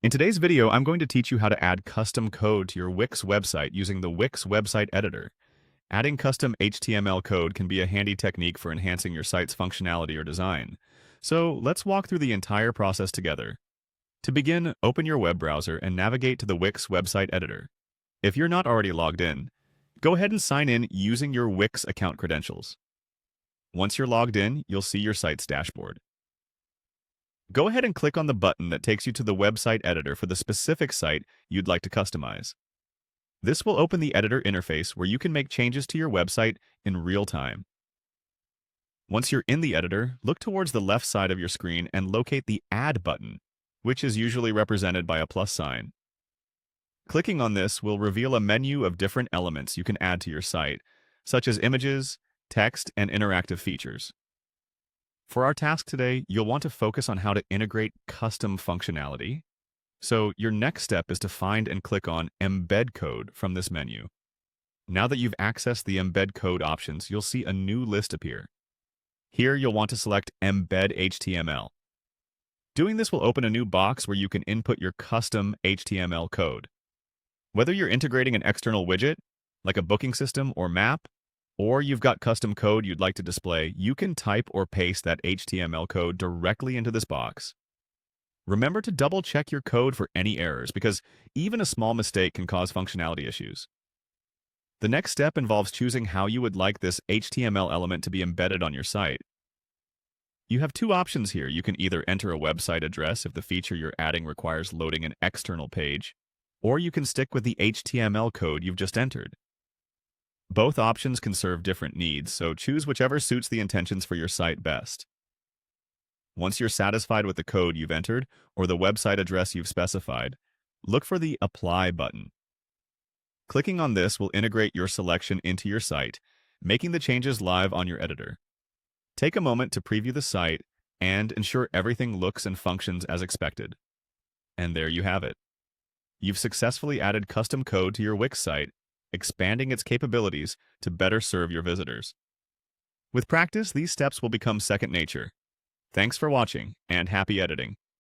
In today's video, I'm going to teach you how to add custom code to your Wix website using the Wix website editor. Adding custom HTML code can be a handy technique for enhancing your site's functionality or design. So let's walk through the entire process together. To begin, open your web browser and navigate to the Wix website editor. If you're not already logged in, go ahead and sign in using your Wix account credentials. Once you're logged in, you'll see your site's dashboard. Go ahead and click on the button that takes you to the website editor for the specific site you'd like to customize. This will open the editor interface where you can make changes to your website in real time. Once you're in the editor, look towards the left side of your screen and locate the Add button, which is usually represented by a plus sign. Clicking on this will reveal a menu of different elements you can add to your site, such as images, text, and interactive features. For our task today, you'll want to focus on how to integrate custom functionality. So your next step is to find and click on Embed Code from this menu. Now that you've accessed the Embed Code options, you'll see a new list appear. Here you'll want to select Embed HTML. Doing this will open a new box where you can input your custom HTML code. Whether you're integrating an external widget, like a booking system or map, or you've got custom code you'd like to display, you can type or paste that HTML code directly into this box. Remember to double-check your code for any errors, because even a small mistake can cause functionality issues. The next step involves choosing how you would like this HTML element to be embedded on your site. You have two options here. You can either enter a website address if the feature you're adding requires loading an external page, or you can stick with the HTML code you've just entered. Both options can serve different needs, so choose whichever suits the intentions for your site best. Once you're satisfied with the code you've entered or the website address you've specified, look for the Apply button. Clicking on this will integrate your selection into your site, making the changes live on your editor. Take a moment to preview the site and ensure everything looks and functions as expected. And there you have it. You've successfully added custom code to your Wix site, expanding its capabilities to better serve your visitors. With practice, these steps will become second nature. Thanks for watching, and happy editing.